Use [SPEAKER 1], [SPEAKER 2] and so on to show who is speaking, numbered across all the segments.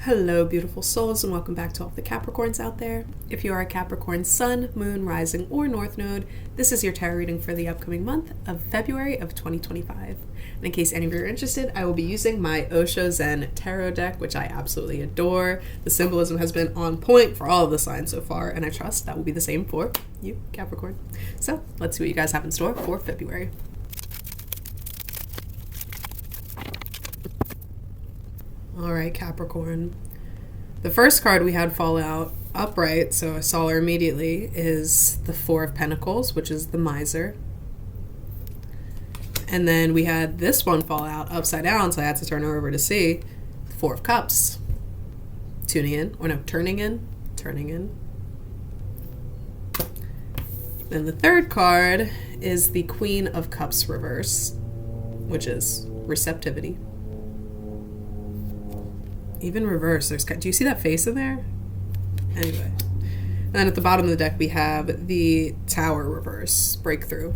[SPEAKER 1] Hello, beautiful souls, and welcome back to all the Capricorns out there. If you are a Capricorn sun, moon, rising, or north node, this is your tarot reading for the upcoming month of February of 2025. And in case any of you are interested, I will be using my Osho Zen tarot deck, which I absolutely adore. The symbolism has been on point for all of the signs so far, and I trust that will be the same for you, Capricorn. So let's see what you guys have in store for February. All right, Capricorn. The first card we had fall out upright, so I saw her immediately, is the Four of Pentacles, which is the miser. And then we had this one fall out upside down, so I had to turn her over to see the Four of Cups. Turning in. Then the third card is the Queen of Cups reverse, which is receptivity. Even reverse, do you see that face in there? Anyway. And then at the bottom of the deck, we have the Tower reverse, breakthrough.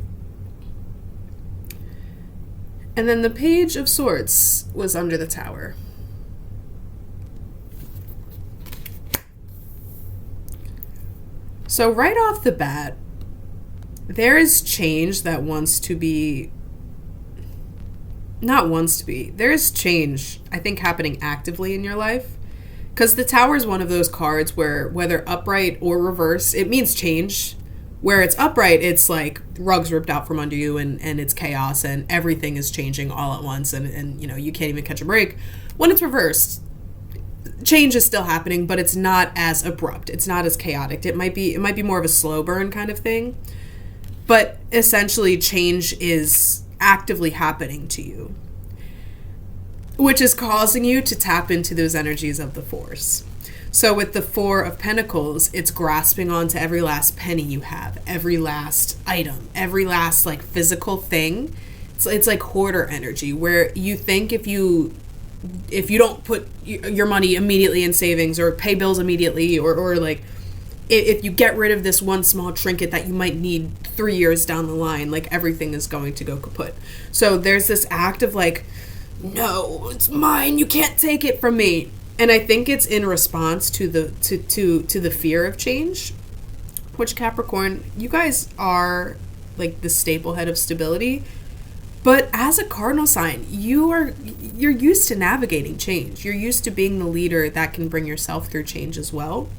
[SPEAKER 1] And then the Page of Swords was under the Tower. So right off the bat, there is change that there is change, I think, happening actively in your life. Because the Tower is one of those cards where, whether upright or reverse, it means change. Where it's upright, it's like rugs ripped out from under you and it's chaos and everything is changing all at once and you can't even catch a break. When it's reversed, change is still happening, but it's not as abrupt. It's not as chaotic. It might be more of a slow burn kind of thing. But essentially, change is actively happening to you, which is causing you to tap into those energies of the Force. So with the Four of Pentacles, it's grasping onto every last penny you have, every last item, every last physical thing. It's like hoarder energy, where you think if you don't put your money immediately in savings or pay bills immediately or if you get rid of this one small trinket that you might need 3 years down the line, everything is going to go kaput. So there's this act of no, it's mine, you can't take it from me. And I think it's in response to the fear of change, which Capricorn, you guys are the staple head of stability. But as a cardinal sign, you're used to navigating change. You're used to being the leader that can bring yourself through change as well.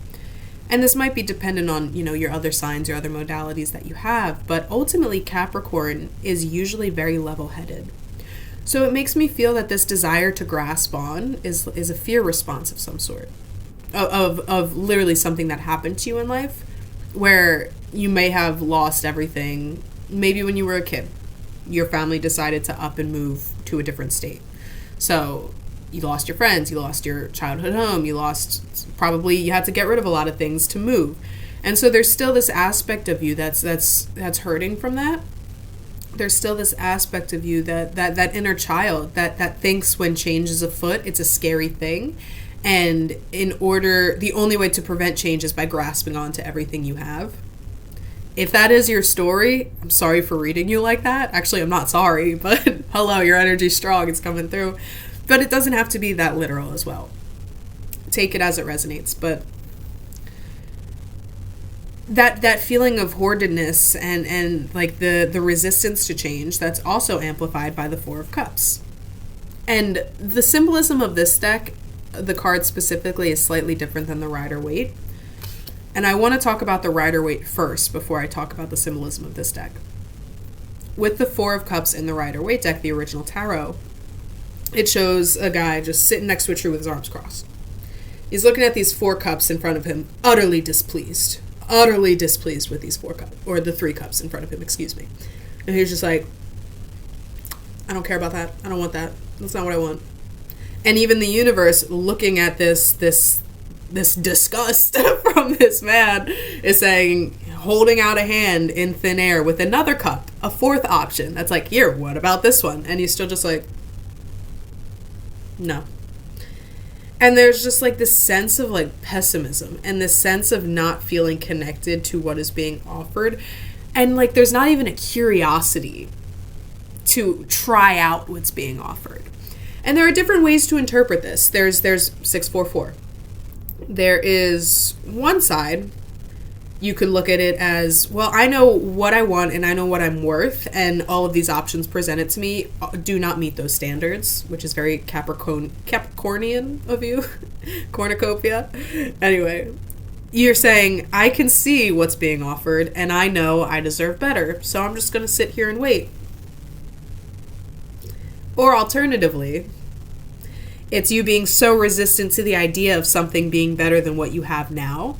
[SPEAKER 1] And this might be dependent on, your other signs or other modalities that you have. But ultimately, Capricorn is usually very level-headed. So it makes me feel that this desire to grasp on is a fear response of some sort. Of literally something that happened to you in life, where you may have lost everything. Maybe when you were a kid, your family decided to up and move to a different state. So you lost your friends, you lost your childhood home, you had to get rid of a lot of things to move. And so there's still this aspect of you that's hurting from that. There's still this aspect of you that inner child that thinks when change is afoot, it's a scary thing. And the only way to prevent change is by grasping onto everything you have. If that is your story, I'm sorry for reading you like that. Actually, I'm not sorry, but hello, your energy's strong, it's coming through. But it doesn't have to be that literal as well. Take it as it resonates. But that feeling of hoardedness and the resistance to change, that's also amplified by the Four of Cups. And the symbolism of this deck, the card specifically, is slightly different than the Rider-Waite. And I want to talk about the Rider-Waite first before I talk about the symbolism of this deck. With the Four of Cups in the Rider-Waite deck, the original tarot, it shows a guy just sitting next to a tree with his arms crossed. He's looking at these 4 cups in front of him, utterly displeased with these 4 cups, or the 3 cups in front of him, excuse me. And he's just like, I don't care about that. I don't want that. That's not what I want. And even the universe, looking at this disgust from this man, is saying, holding out a hand in thin air with another cup, a 4th option. That's like, here, what about this one? And he's still just like, no. And there's just this sense of pessimism and this sense of not feeling connected to what is being offered. And there's not even a curiosity to try out what's being offered. And there are different ways to interpret this. There's 644. There is one side. You could look at it as, well, I know what I want and I know what I'm worth, and all of these options presented to me do not meet those standards, which is very Capricornian of you. Cornucopia. Anyway, you're saying, I can see what's being offered and I know I deserve better, so I'm just going to sit here and wait. Or alternatively, it's you being so resistant to the idea of something being better than what you have now,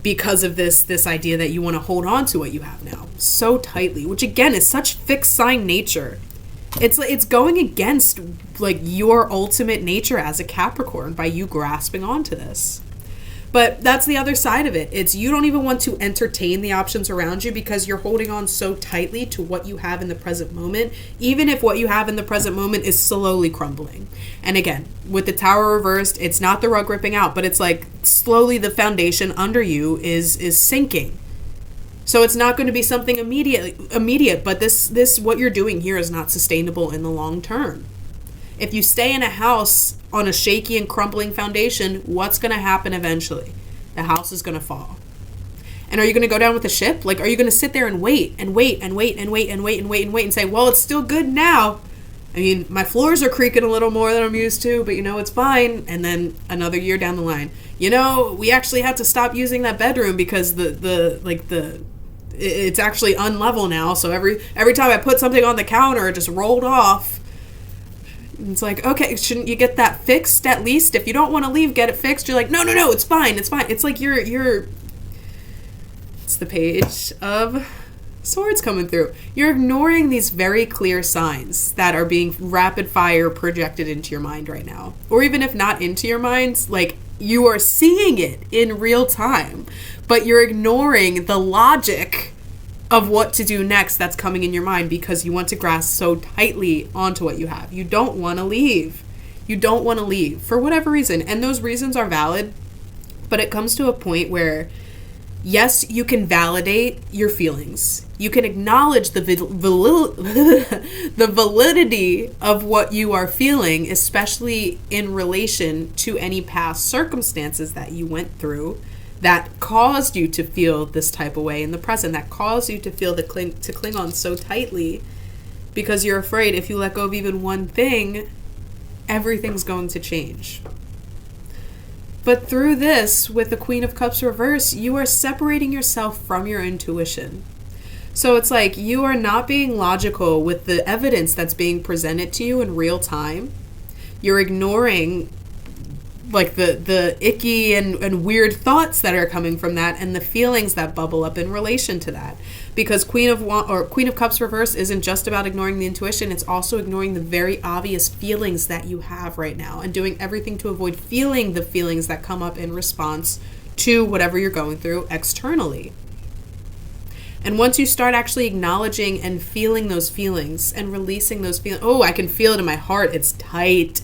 [SPEAKER 1] because of this idea that you want to hold on to what you have now so tightly, which again is such fixed sign nature. It's going against like your ultimate nature as a Capricorn by you grasping onto this. But that's the other side of it. It's you don't even want to entertain the options around you because you're holding on so tightly to what you have in the present moment, even if what you have in the present moment is slowly crumbling. And again, with the Tower reversed, it's not the rug ripping out, but it's like slowly the foundation under you is sinking. So it's not going to be something immediate, but this what you're doing here is not sustainable in the long term. If you stay in a house on a shaky and crumbling foundation, what's going to happen eventually? The house is going to fall. And are you going to go down with the ship? Like, are you going to sit there and wait and wait and wait and wait and wait and wait and wait and say, well, it's still good now. I mean, my floors are creaking a little more than I'm used to, but it's fine. And then another year down the line, we actually had to stop using that bedroom because it's actually unlevel now. So every time I put something on the counter, it just rolled off. It's like, okay, shouldn't you get that fixed at least? If you don't want to leave, get it fixed. You're like, no, it's fine. It's fine. It's like it's the Page of Swords coming through. You're ignoring these very clear signs that are being rapid fire projected into your mind right now. Or even if not into your mind, like you are seeing it in real time, but you're ignoring the logic of what to do next that's coming in your mind because you want to grasp so tightly onto what you have. You don't want to leave. You don't want to leave for whatever reason. And those reasons are valid, but it comes to a point where, yes, you can validate your feelings. You can acknowledge the validity of what you are feeling, especially in relation to any past circumstances that you went through that caused you to feel this type of way in the present, that caused you to feel to cling on so tightly because you're afraid if you let go of even one thing, everything's going to change. But through this, with the Queen of Cups reverse, you are separating yourself from your intuition. So it's like you are not being logical with the evidence that's being presented to you in real time. You're ignoring like the icky and weird thoughts that are coming from that and the feelings that bubble up in relation to that. Because Queen of Cups reverse isn't just about ignoring the intuition, it's also ignoring the very obvious feelings that you have right now and doing everything to avoid feeling the feelings that come up in response to whatever you're going through externally. And once you start actually acknowledging and feeling those feelings and releasing those feelings, oh, I can feel it in my heart, it's tight.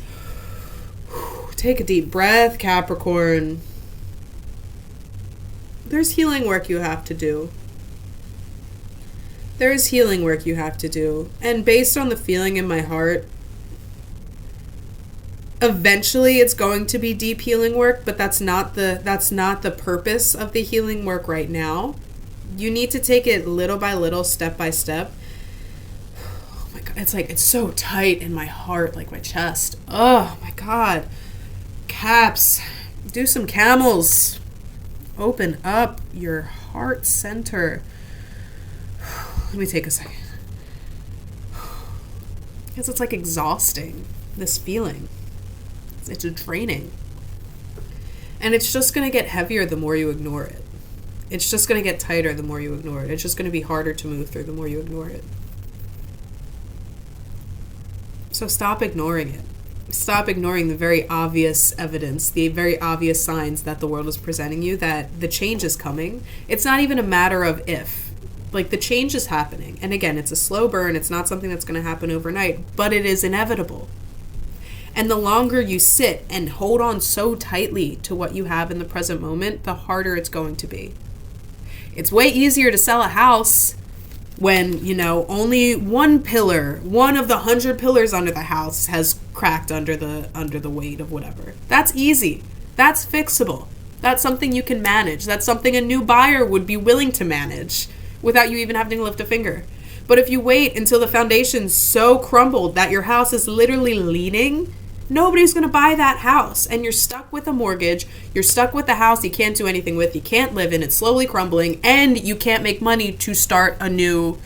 [SPEAKER 1] Take a deep breath, Capricorn. There's healing work you have to do. There's healing work you have to do. And based on the feeling in my heart, eventually it's going to be deep healing work, but that's not the purpose of the healing work right now. You need to take it little by little, step by step. Oh my God, it's so tight in my heart, like my chest. Oh my God. Caps, do some camels. Open up your heart center. Let me take a second. Because it's like exhausting, this feeling. It's draining. And it's just going to get heavier the more you ignore it. It's just going to get tighter the more you ignore it. It's just going to be harder to move through the more you ignore it. So stop ignoring it. Stop ignoring the very obvious evidence, the very obvious signs that the world is presenting you that the change is coming. It's not even a matter of if. Like, the change is happening. And again, it's a slow burn. It's not something that's going to happen overnight, but it is inevitable. And the longer you sit and hold on so tightly to what you have in the present moment, the harder it's going to be. It's way easier to sell a house when, only one of the 100 pillars under the house has cracked under the weight of whatever. That's easy. That's fixable. That's something you can manage. That's something a new buyer would be willing to manage without you even having to lift a finger. But if you wait until the foundation's so crumbled that your house is literally leaning, nobody's going to buy that house. And you're stuck with a mortgage. You're stuck with the house you can't do anything with. You can't live in. It's slowly crumbling. And you can't make money to start anew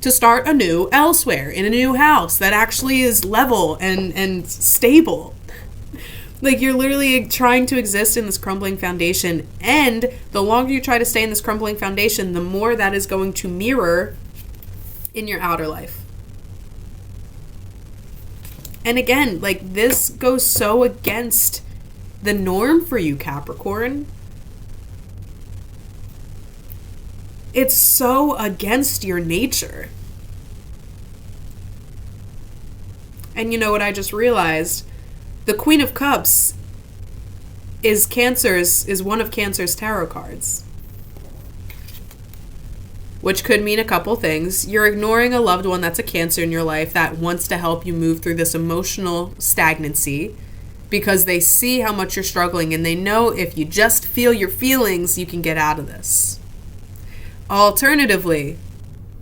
[SPEAKER 1] elsewhere in a new house that actually is level and stable. Like, you're literally trying to exist in this crumbling foundation. And the longer you try to stay in this crumbling foundation, the more that is going to mirror in your outer life. And again, like, this goes so against the norm for you, Capricorn. It's so against your nature. And you know what I just realized? The Queen of Cups is one of Cancer's tarot cards. Which could mean a couple things. You're ignoring a loved one that's a Cancer in your life that wants to help you move through this emotional stagnancy because they see how much you're struggling and they know if you just feel your feelings, you can get out of this. Alternatively,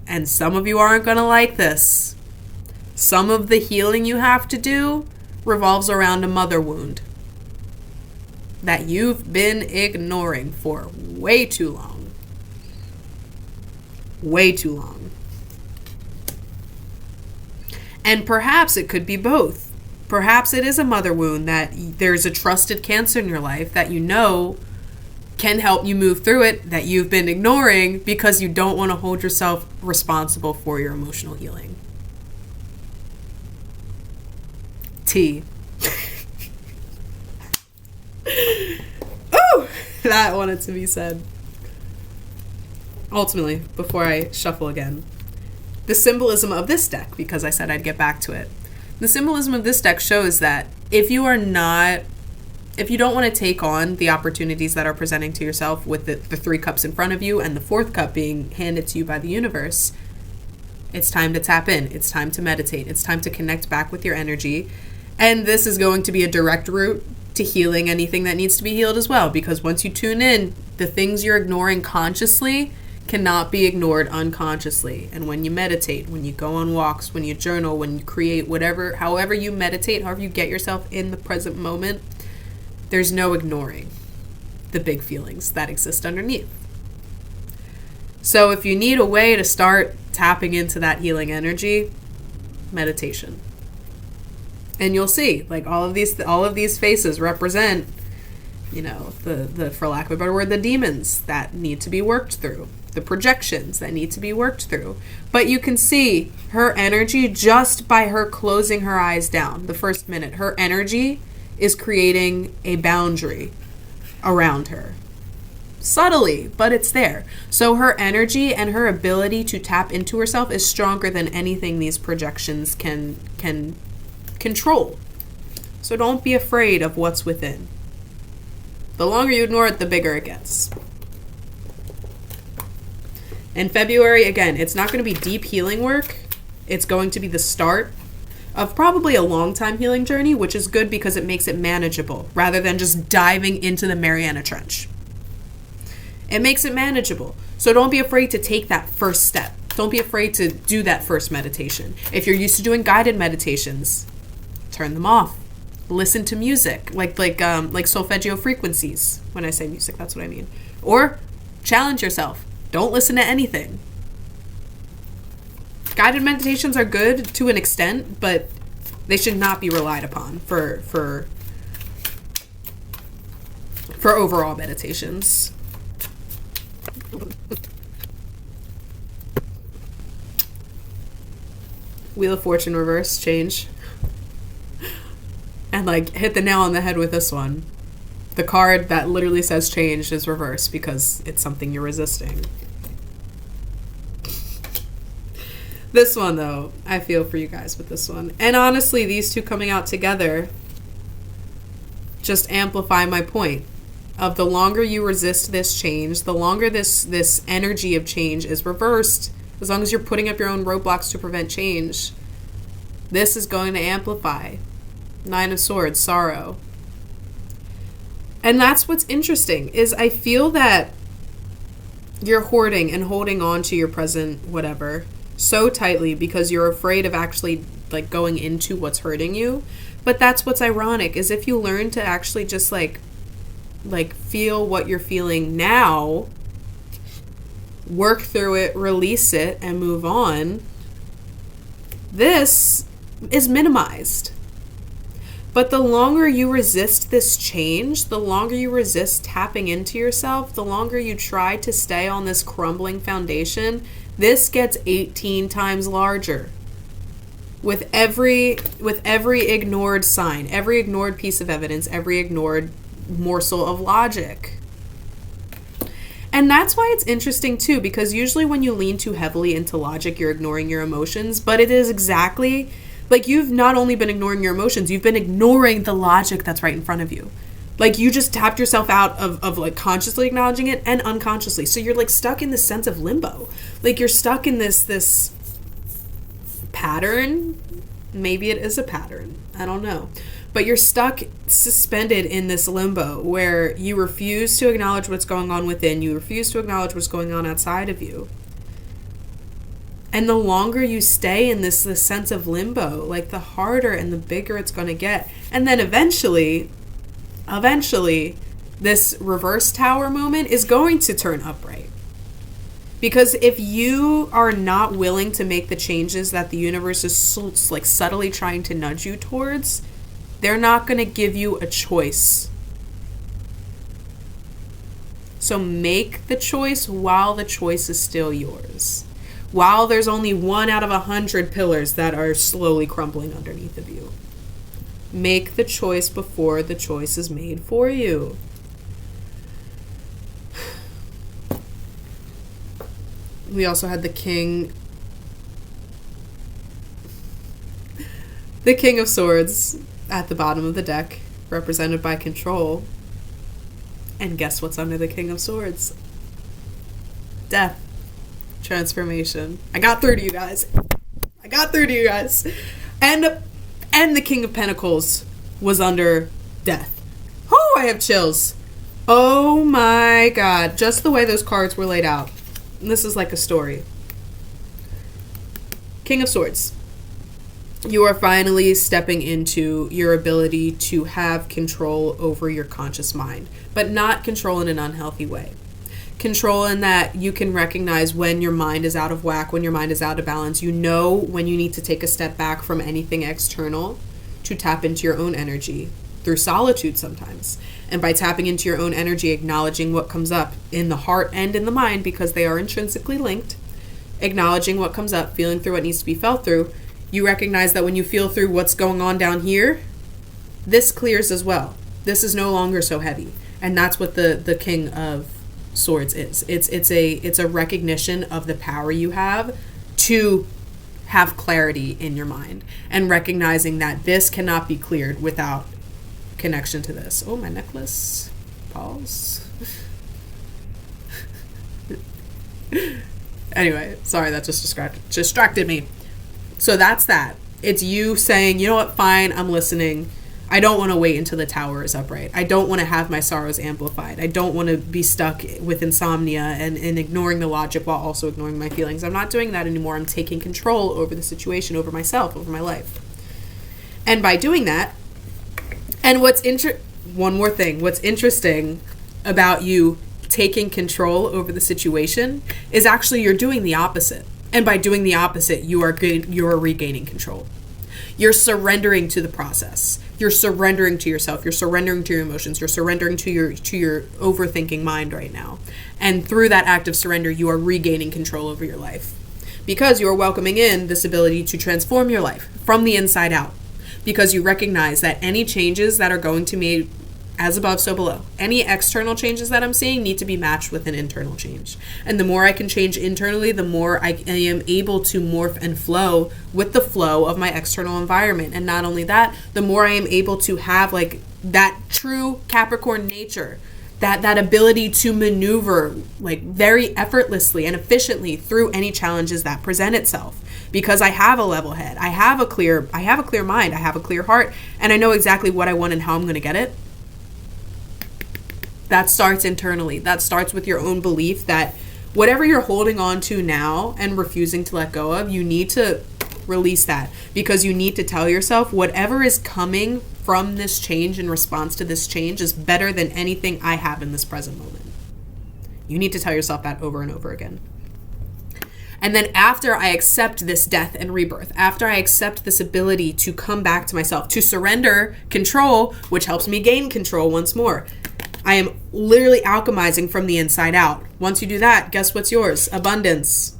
[SPEAKER 1] and some of you aren't going to like this, some of the healing you have to do revolves around a mother wound that you've been ignoring for way too long. Way too long. And perhaps it could be both. Perhaps it is a mother wound that there's a trusted Cancer in your life that you know can help you move through it that you've been ignoring because you don't want to hold yourself responsible for your emotional healing. T. Ooh, that wanted to be said. Ultimately, before I shuffle again, the symbolism of this deck, because I said I'd get back to it. The symbolism of this deck shows that if you don't want to take on the opportunities that are presenting to yourself with the 3 cups in front of you and the 4th cup being handed to you by the universe, it's time to tap in. It's time to meditate. It's time to connect back with your energy. And this is going to be a direct route to healing anything that needs to be healed as well, because once you tune in, the things you're ignoring consciously cannot be ignored unconsciously. And when you meditate, when you go on walks, when you journal, when you create, however you meditate, however you get yourself in the present moment, there's no ignoring the big feelings that exist underneath. So if you need a way to start tapping into that healing energy, meditation. And you'll see, like, all of these faces represent, the for lack of a better word, the demons that need to be worked through, the projections that need to be worked through. But you can see her energy just by her closing her eyes down. The first minute, her energy is creating a boundary around her. Subtly, but it's there. So her energy and her ability to tap into herself is stronger than anything these projections can control. So don't be afraid of what's within. The longer you ignore it, the bigger it gets. In February, again, it's not going to be deep healing work. It's going to be the start of probably a long time healing journey, which is good because it makes it manageable rather than just diving into the Mariana Trench. It makes it manageable. So don't be afraid to take that first step. Don't be afraid to do that first meditation. If you're used to doing guided meditations, turn them off. Listen to music, like solfeggio frequencies. When I say music, that's what I mean. Or challenge yourself. Don't listen to anything. Guided meditations are good to an extent, but they should not be relied upon for overall meditations. Wheel of Fortune reverse, change. And hit the nail on the head with this one. The card that literally says change is reversed because it's something you're resisting. This one, though, I feel for you guys with this one. And honestly, these two coming out together just amplify my point of the longer you resist this change, the longer this energy of change is reversed, As long as you're putting up your own roadblocks to prevent change, this is going to amplify. Nine of Swords, sorrow. And that's what's interesting, is I feel that you're hoarding and holding on to your present whatever so tightly because you're afraid of actually like going into what's hurting you. But that's what's ironic, is if you learn to actually just like feel what you're feeling now, work through it, release it, and move on, this is minimized. But the longer you resist this change, the longer you resist tapping into yourself, the longer you try to stay on this crumbling foundation, this gets 18 times larger. With every ignored sign, every ignored piece of evidence, every ignored morsel of logic. And that's why it's interesting too, because usually when you lean too heavily into logic, you're ignoring your emotions, but it is exactly like you've not only been ignoring your emotions, you've been ignoring the logic that's right in front of you. Like you just tapped yourself out of like consciously acknowledging it and unconsciously. So you're like stuck in this sense of limbo. Like you're stuck in this pattern. Maybe it is a pattern. I don't know. But you're stuck, suspended in this limbo where you refuse to acknowledge what's going on within. You refuse to acknowledge what's going on outside of you. And the longer you stay in this sense of limbo, like the harder and the bigger it's going to get. And then eventually, this reverse tower moment is going to turn upright. Because if you are not willing to make the changes that the universe is like subtly trying to nudge you towards, they're not going to give you a choice. So make the choice while the choice is still yours. While there's only 1 out of 100 pillars that are slowly crumbling underneath of you. Make the choice before the choice is made for you. We also had the King of Swords at the bottom of the deck, represented by control. And guess what's under the King of Swords? Death. Transformation. I got through to you guys. And the King of Pentacles was under death. Oh, I have chills. Oh my God. Just the way those cards were laid out. This is like a story. King of Swords. You are finally stepping into your ability to have control over your conscious mind, but not control in an unhealthy way. Control in that you can recognize when your mind is out of whack, when your mind is out of balance. You know when you need to take a step back from anything external to tap into your own energy through solitude sometimes. And by tapping into your own energy, acknowledging what comes up in the heart and in the mind, because they are intrinsically linked, acknowledging what comes up, feeling through what needs to be felt through, you recognize that when you feel through what's going on down here, this clears as well. This is no longer so heavy. And that's what the King of Swords is. It's a recognition of the power you have to have clarity in your mind, and recognizing that this cannot be cleared without connection to this. Oh, my necklace. Pause. Anyway, sorry, that just distracted me. So that's that. It's you saying, you know what, fine, I'm listening. I don't want to wait until the tower is upright. I don't want to have my sorrows amplified. I don't want to be stuck with insomnia and ignoring the logic while also ignoring my feelings. I'm not doing that anymore. I'm taking control over the situation, over myself, over my life. And by doing that, and one more thing, what's interesting about you taking control over the situation is actually you're doing the opposite. And by doing the opposite, you are regaining control. You're surrendering to the process. You're surrendering to yourself. You're surrendering to your emotions. You're surrendering to your overthinking mind right now. And through that act of surrender, you are regaining control over your life. Because you are welcoming in this ability to transform your life from the inside out. Because you recognize that any changes that are going to be as above, so below. Any external changes that I'm seeing need to be matched with an internal change. And the more I can change internally, the more I am able to morph and flow with the flow of my external environment. And not only that, the more I am able to have like that true Capricorn nature that ability to maneuver like very effortlessly and efficiently through any challenges that present itself, because I have a level head. I have a clear mind. I have a clear heart, and I know exactly what I want and how I'm going to get it. That starts internally. That starts with your own belief that whatever you're holding on to now and refusing to let go of, you need to release that, because you need to tell yourself whatever is coming from this change in response to this change is better than anything I have in this present moment. You need to tell yourself that over and over again. And then after I accept this death and rebirth, after I accept this ability to come back to myself, to surrender control, which helps me gain control once more, I am literally alchemizing from the inside out. Once you do that, guess what's yours? Abundance.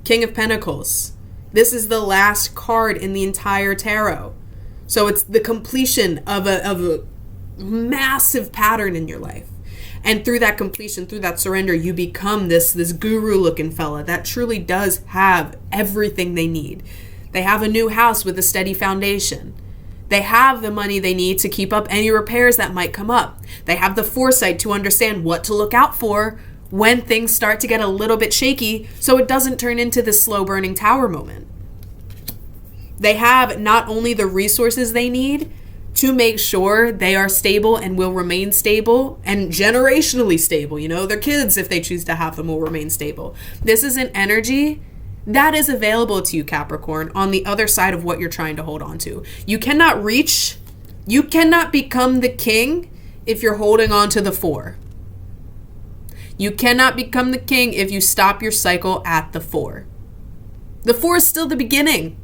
[SPEAKER 1] King of Pentacles. This is the last card in the entire tarot. So it's the completion of a massive pattern in your life. And through that completion, through that surrender, you become this guru-looking fella that truly does have everything they need. They have a new house with a steady foundation. They have the money they need to keep up any repairs that might come up. They have the foresight to understand what to look out for when things start to get a little bit shaky, so it doesn't turn into this slow-burning tower moment. They have not only the resources they need to make sure they are stable and will remain stable and generationally stable. You know, their kids, if they choose to have them, will remain stable. This is an energy that is available to you, Capricorn, on the other side of what you're trying to hold on to. You cannot become the king if you're holding on to the 4. You cannot become the king if you stop your cycle at the 4. The 4 is still the beginning.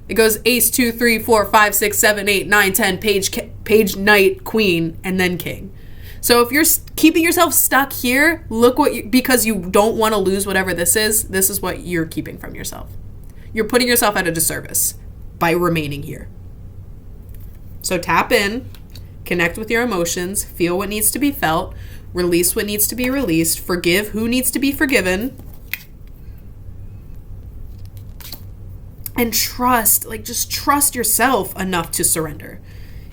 [SPEAKER 1] It goes ace, 2, 3, 4, 5, 6, 7, 8, 9, 10, page, knight, queen, and then king. So if you're keeping yourself stuck here, because you don't want to lose whatever this is what you're keeping from yourself. You're putting yourself at a disservice by remaining here. So tap in, connect with your emotions, feel what needs to be felt, release what needs to be released, forgive who needs to be forgiven, and just trust yourself enough to surrender.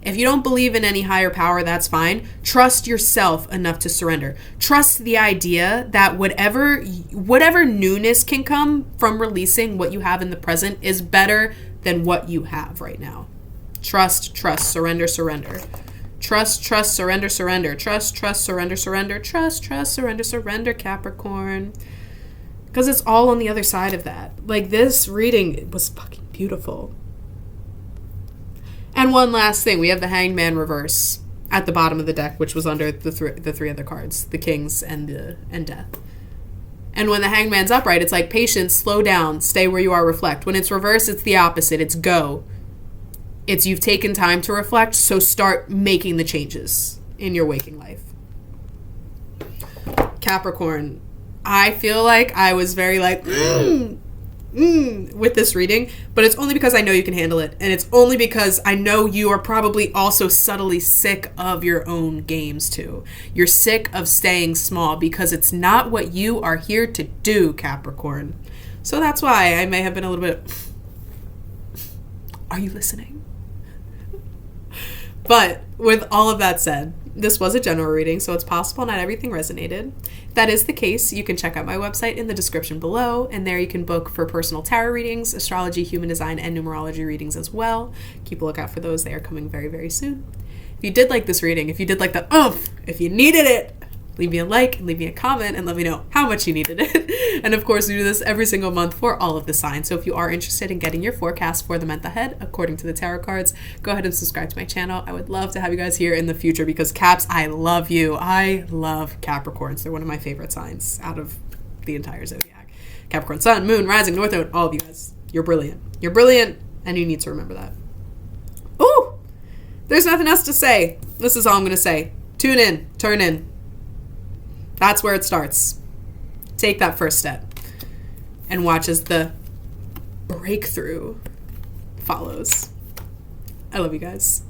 [SPEAKER 1] If you don't believe in any higher power, that's fine. Trust yourself enough to surrender. Trust the idea that whatever newness can come from releasing what you have in the present is better than what you have right now. Trust, surrender. Trust, surrender. Trust, surrender. Trust, surrender, Capricorn. Because it's all on the other side of that. Like, this reading was fucking beautiful. And one last thing, we have the Hanged Man reverse at the bottom of the deck, which was under the three other cards, the Kings and Death. And when the Hanged Man's upright, it's like patience, slow down, stay where you are, reflect. When it's reversed, it's the opposite. It's go. It's you've taken time to reflect, so start making the changes in your waking life. Capricorn, I feel like I was very with this reading, but it's only because I know you can handle it, and it's only because I know you are probably also subtly sick of your own games too. You're sick of staying small because it's not what you are here to do, Capricorn. So that's why I may have been a little bit, are you listening? But with all of that said, this was a general reading, so it's possible not everything resonated. If that is the case, you can check out my website in the description below, and there you can book for personal tarot readings, astrology, human design, and numerology readings as well. Keep a lookout for those. They are coming very, very soon. If you did like this reading, if you did like the if you needed it, leave me a like, leave me a comment, and let me know how much you needed it. And of course, we do this every single month for all of the signs. So if you are interested in getting your forecast for the month ahead, according to the tarot cards, go ahead and subscribe to my channel. I would love to have you guys here in the future because Caps, I love you. I love Capricorns. They're one of my favorite signs out of the entire zodiac. Capricorn, Sun, Moon, Rising, North Node, all of you guys. You're brilliant. You're brilliant, and you need to remember that. Ooh! There's nothing else to say. This is all I'm going to say. Tune in. Turn in. That's where it starts. Take that first step and watch as the breakthrough follows. I love you guys.